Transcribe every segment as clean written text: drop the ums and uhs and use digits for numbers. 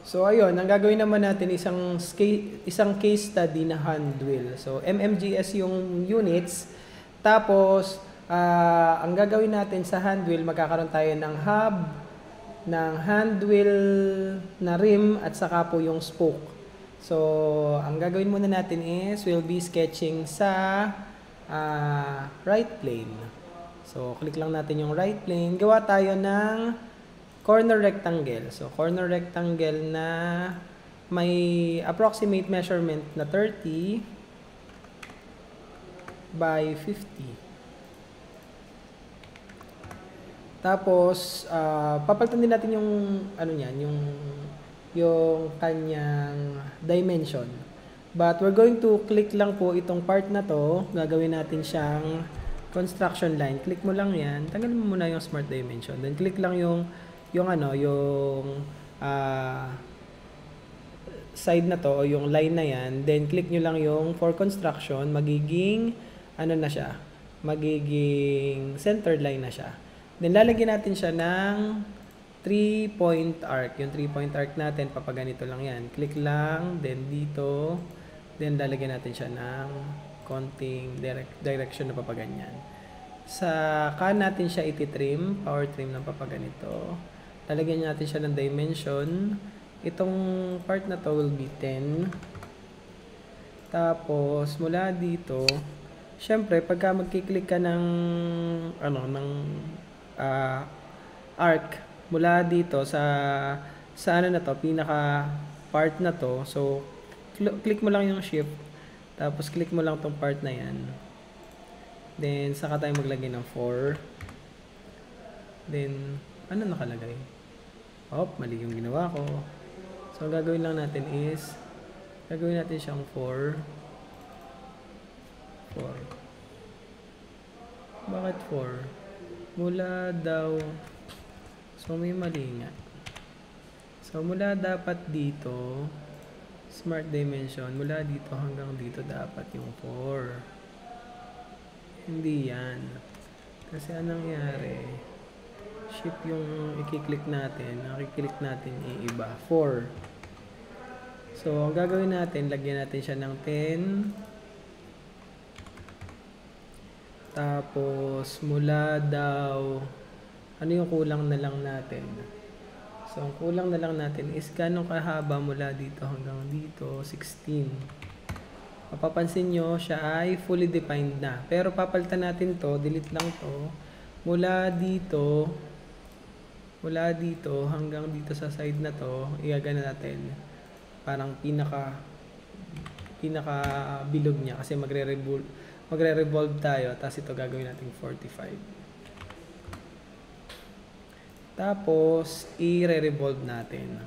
So ayun, ang gagawin naman natin isang case study na hand wheel. So MMGS yung units. Tapos ang gagawin natin sa hand wheel, magkakaroon tayo ng hub, ng hand wheel na rim at saka po yung spoke. So ang gagawin muna natin is we'll be sketching sa right plane. So click lang natin yung right plane. Gawa tayo ng corner rectangle. So, corner rectangle na may approximate measurement na 30 by 50. Tapos, papalitan din natin yung, ano niyan, yung kanyang dimension. But, we're going to click lang po itong part na to. Gagawin natin siyang construction line. Click mo lang yan. Tanggalin mo muna yung smart dimension. Then, click lang yung side na to o yung line na yan, then click nyo lang yung for construction, magiging na siya, magiging centered line na siya. Then lalagyan natin siya ng 3-point arc. Yung 3-point arc natin, papaganito lang yan. Click lang, then dito, then lalagyan natin siya ng konting direction na papaganyan. Sa natin siya ititrim, power trim ng papaganito. Lalagyan natin siya ng dimension. Itong part na to will be 10. Tapos, mula dito, syempre, pagka magkiklik ka ng arc, mula dito sa na to, pinaka part na to. So, click mo lang yung shift. Tapos, click mo lang tong part na yan. Then, saka tayo maglagay ng 4. Then, ano nakalagay? Mali yung ginawa ko. So, ang gagawin lang natin is, gagawin natin siyang 4. Bakit 4? Mula daw, so may mali nga. So, mula dapat dito, smart dimension, mula dito hanggang dito dapat yung 4. Hindi yan. Kasi anong nangyari? Shift yung i-click natin, nakiklik natin iiba, 4. So, ang gagawin natin, lagyan natin siya ng 10. Tapos, mula daw, ano yung kulang na lang natin? So, ang kulang na lang natin is ganong kahaba mula dito hanggang dito, 16. Mapapansin nyo, siya ay fully defined na. Pero papalitan natin to, delete lang to, mula dito hanggang dito sa side na to, igagana natin parang pinaka bilog niya kasi magre-revolve tayo, tapos ito gagawin natin 45. Tapos i-revolve natin.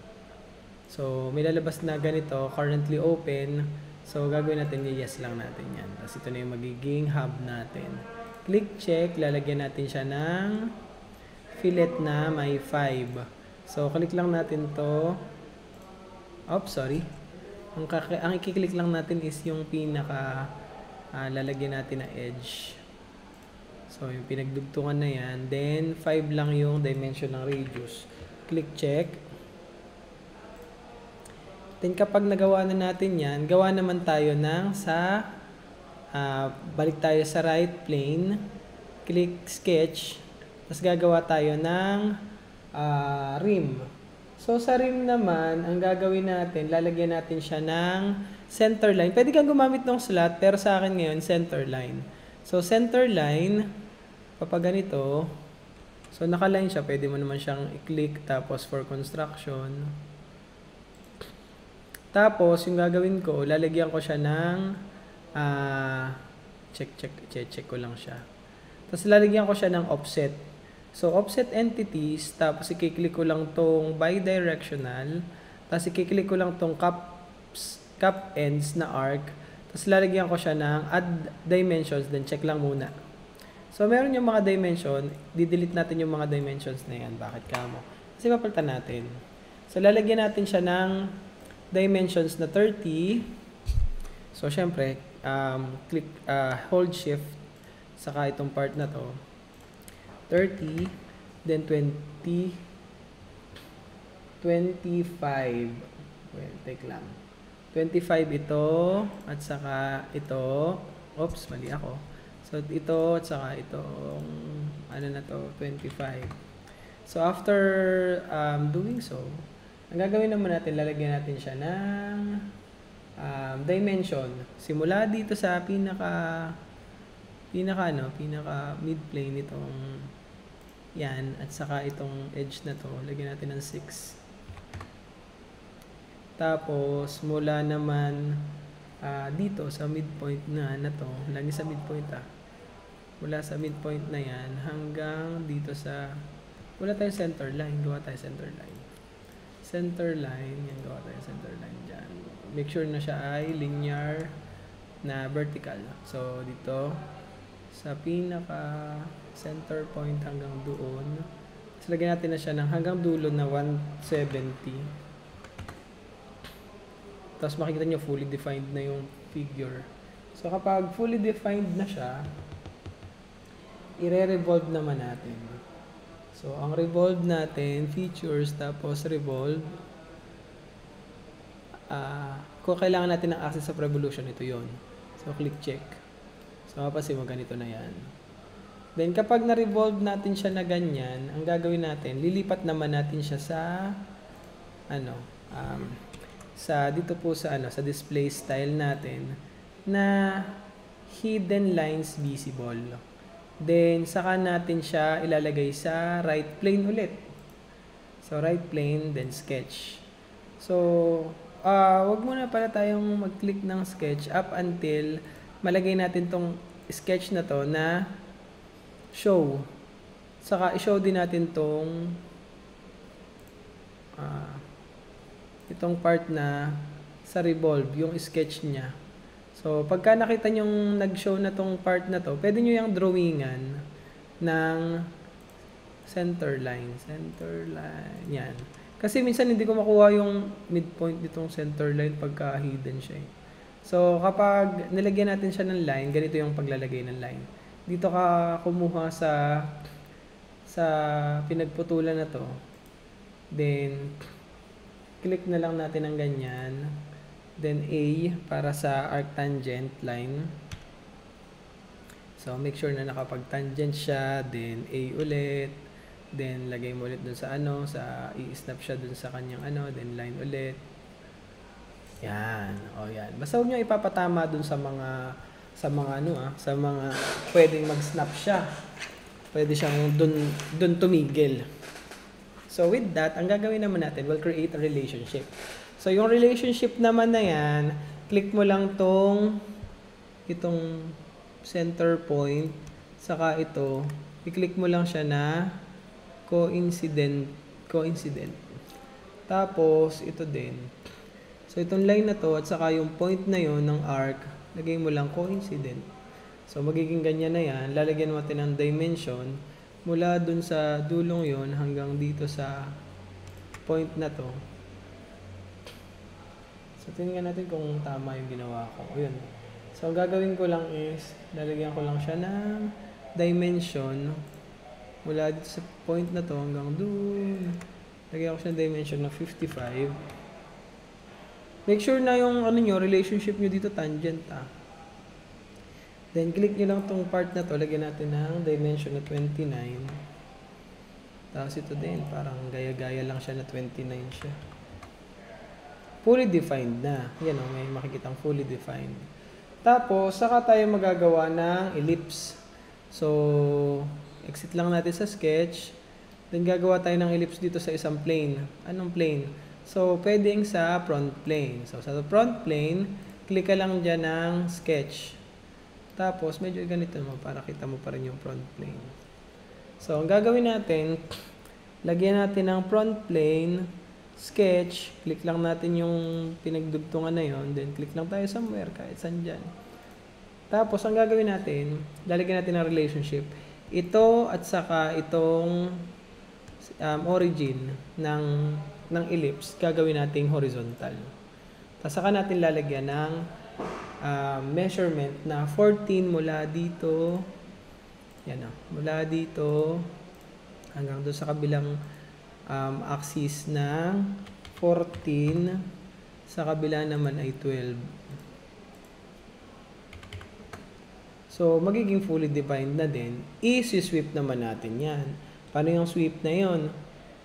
So may lalabas na ganito, currently open. So gagawin natin, yes lang natin yan. Tapos ito na yung magiging hub natin. Click check, lalagyan natin siya ng fillet na may 5. So, click lang natin to. Sorry. Ang i-click lang natin is yung pinaka lalagyan natin na edge. So, yung pinagdugtungan na yan. Then, 5 lang yung dimension ng radius. Click check. Then, kapag nagawa na natin yan, gawa naman tayo ng balik tayo sa right plane. Click sketch. Tapos gagawa tayo ng rim. So sa rim naman, ang gagawin natin, lalagyan natin siya ng center line. Pwede kang gumamit ng slot, pero sa akin ngayon, center line. So center line, papaganito. So nakaline siya, pwede mo naman siyang i-click, tapos for construction. Tapos yung gagawin ko, lalagyan ko siya ng check ko lang siya. Tapos lalagyan ko siya ng offset. So, offset entities, tapos i-click ko lang tong bidirectional, tapos i-click ko lang tong cap ends na arc, tapos lalagyan ko siya ng add dimensions, then check lang muna. So, meron yung mga dimension, di-delete natin yung mga dimensions na yan. Bakit kamo? Kasi papalitan natin. So, lalagyan natin siya ng dimensions na 30. So, syempre, hold shift, saka itong part na to. 30, then 20, 25. Well, take lang. 25 ito, at saka ito. Oops, mali ako. So, ito, at saka itong, ano na to, 25. So, after doing so, ang gagawin naman natin, lalagyan natin siya ng dimension. Simula dito sa pinaka mid plane itong yan, at saka itong edge na to, lagyan natin ng 6. Tapos, mula naman dito sa midpoint na to, lagi sa midpoint mula sa midpoint na yan, hanggang dito sa, wala tayong center line, gawa tayo center line. Center line, yan, gawa tayo center line dyan. Make sure na siya ay linear na vertical. So, dito, sa pinaka center point hanggang doon, so, lagyan natin na siya ng hanggang dulo na 170. Tapos makikita nyo fully defined na yung figure. So kapag fully defined na siya, i-revolve naman natin. So ang revolve natin, features, tapos revolve. Kung kailangan natin ng axis of revolution, ito yon. So click check. So mapasin mo ganito na yan. Then kapag na-revolve natin siya na ganyan, ang gagawin natin, lilipat naman natin siya sa sa dito po sa sa display style natin na hidden lines visible. Then saka natin siya ilalagay sa right plane ulit. So right plane, then sketch. So wag muna pala tayong mag-click ng sketch up until malagay natin tong sketch na to na show. Saka i-show din natin tong itong part na sa revolve, yung sketch niya. So, pagka nakita nyo nag-show na tong part na to, pwede nyo yung drawingan ng center line. Center line. Yan. Kasi minsan hindi ko makuha yung midpoint nitong center line pagka hidden siya. So, kapag nilagyan natin siya ng line, ganito yung paglalagay ng line. Dito ka kumuha sa pinagputulan na to. Then, click na lang natin ng ganyan. Then A para sa arctangent line. So make sure na nakapag-tangent siya, then A ulit. Then lagay mo ulit dun sa sa i-snap siya dun sa kanyang then line ulit. Yan. O yan. Basta huwag niyo ipapatama dun sa mga sa mga pwedeng mag-snap siya. Pwede siyang dun tumigil. So with that, ang gagawin naman natin, we'll create a relationship. So yung relationship naman na yan, click mo lang itong center point, saka ito, i-click mo lang siya na coincident. Tapos ito din. So itong line na to at saka yung point na yon ng arc, lagay mo lang coincident. So magiging ganyan na yan, lalagyan mo natin ng dimension mula dun sa dulong yon hanggang dito sa point na to. So tingnan natin kung tama yung ginawa ko. Ayun. So ang gagawin ko lang is lalagyan ko lang siya ng dimension mula dito sa point na to hanggang dun. Lagyan ko siya ng dimension na 55. Make sure na yung relationship nyo dito tangent Then, click nyo lang tong part na to. Lagyan natin ng dimension na 29. Tapos ito din. Parang gaya-gaya lang siya na 29 siya. Fully defined na. Yan may makikitang fully defined. Tapos, saka tayo magagawa ng ellipse. So, exit lang natin sa sketch. Then, gagawa tayo ng ellipse dito sa isang plane. Anong plane? So, pwedeng sa front plane. So, sa front plane, click ka lang dyan ng sketch. Tapos, medyo ganito mo para kita mo pa rin yung front plane. So, ang gagawin natin, lagyan natin ng front plane, sketch, click lang natin yung pinagdugtungan na yon, then click lang tayo somewhere, kahit saan dyan. Tapos, ang gagawin natin, lalagyan natin ng relationship. Ito at saka itong origin ng ellipse, gagawin nating horizontal. Tapos, saka natin lalagyan ng measurement na 14 mula dito, yan mula dito hanggang doon sa kabilang axis ng 14, sa kabila naman ay 12. So, magiging fully defined na din. I-sweep naman natin yan. Paano yung sweep na yon?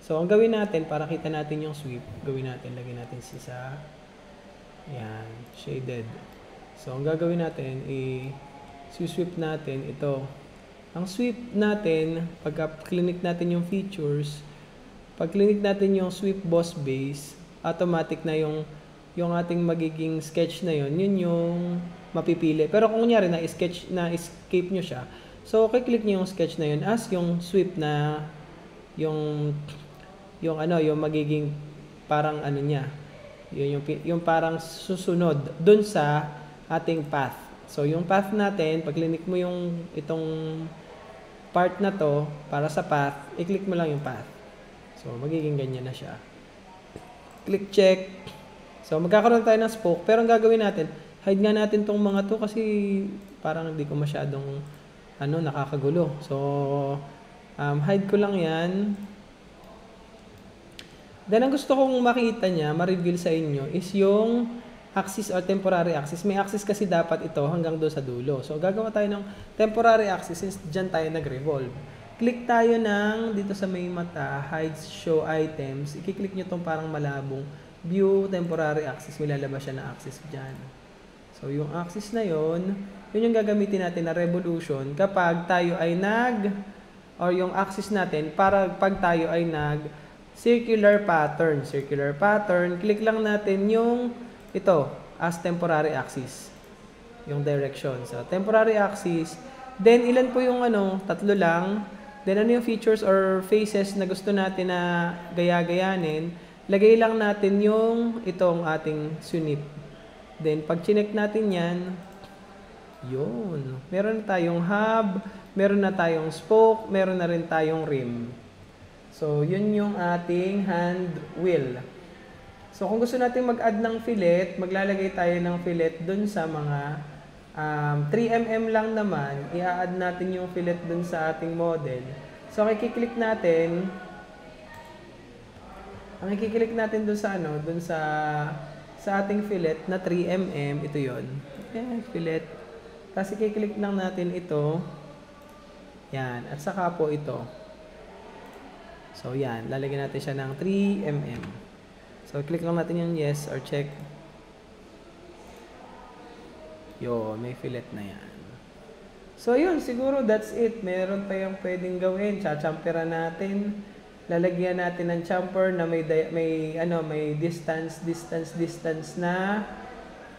So, ang gawin natin, para kita natin yung sweep, gawin natin, lagyan natin sa yan, shaded. So, ang gagawin natin, i-sweep natin ito. Ang sweep natin, pagka-clinic natin yung features, pag-clinic natin yung sweep boss base, automatic na yung ating magiging sketch na yun yung mapipili. Pero kung kunyari na-escape nyo siya, so, click nyo yung sketch na yun as yung sweep na yung magiging parang ano niya, yung parang susunod dun sa ating path. So, yung path natin, pag clinic mo yung itong part na to para sa path, i-click mo lang yung path. So, magiging ganyan na siya. Click check. So, magkakaroon tayo ng spoke. Pero ang gagawin natin, hide nga natin tong mga to kasi parang hindi ko masyadong nakakagulo. So, hide ko lang yan. Then, ang gusto kong makita niya, ma-reveal sa inyo, is yung axis or temporary axis. May axis kasi dapat ito hanggang doon sa dulo. So, gagawa tayo ng temporary axis since dyan tayo nag-revolve. Click tayo dito sa may mata, hide, show items. I-click nyo itong parang malabong view temporary axis. May lalabas siya na axis dyan. So, yung axis na yun yung gagamitin natin na revolution kapag tayo ay or yung axis natin para pag tayo ay circular pattern, click lang natin yung ito as temporary axis, yung direction. So, temporary axis. Then, ilan po yung tatlo lang. Then, ano yung features or faces na gusto natin na gaya-gayanin. Lagay lang natin yung itong ating sunip. Then, pag chinek natin yan, yun. Meron na tayong hub, meron na tayong spoke, meron na rin tayong rim. So, yun yung ating hand wheel. So, kung gusto natin mag-add ng fillet, maglalagay tayo ng fillet dun sa mga 3mm lang naman. I-add natin yung fillet dun sa ating model. So, kiklik natin. Ang i-click natin dun sa dun sa ating fillet na 3mm, ito yon. Fillet. Tapos i-click lang natin ito. Yan. At saka po ito. So, yan. Lalagyan natin siya ng 3mm. So, click lang natin yung yes or check. Yo, may fillet na yan. So, yun. Siguro that's it. Meron pa yung pwedeng gawin. Chachamperan natin. Lalagyan natin ng chamfer na may distance na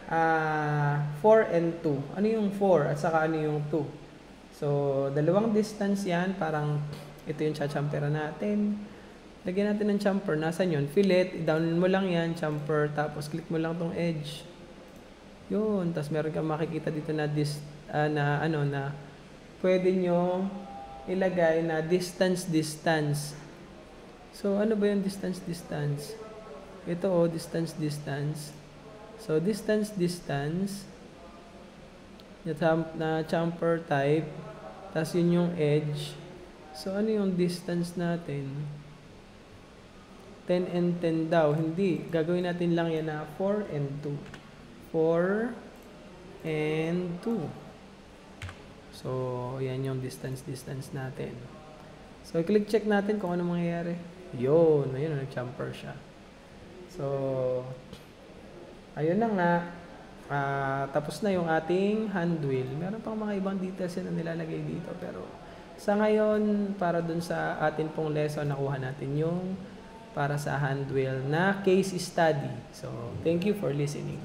4 and 2. Ano yung 4 at saka ano yung 2? So, dalawang distance yan. Parang ito yung chachamperan natin. Lagyan natin ng chamfer. Nasaan yun? Fillet. I-down mo lang yan. Chamfer. Tapos, click mo lang tong edge. Yun. Tapos, meron kang makikita dito na pwede nyo ilagay na distance. So, ano ba yung distance? Ito, distance. So, distance. Na chamfer type. Tapos, yun yung edge. So, ano yung distance natin? 10 and 10 daw. Hindi. Gagawin natin lang yan na 4 and 2. 4 and 2. So, yan yung distance natin. So, click check natin kung ano mangyayari. Yun. Ayun, nag-chamfer siya. So, ayun na nga. Tapos na yung ating hand wheel. Meron pang mga ibang details na nilalagay dito. Pero, sa ngayon, para dun sa atin pong lesson, nakuha natin yung para sa hand wheel na case study. So, thank you for listening.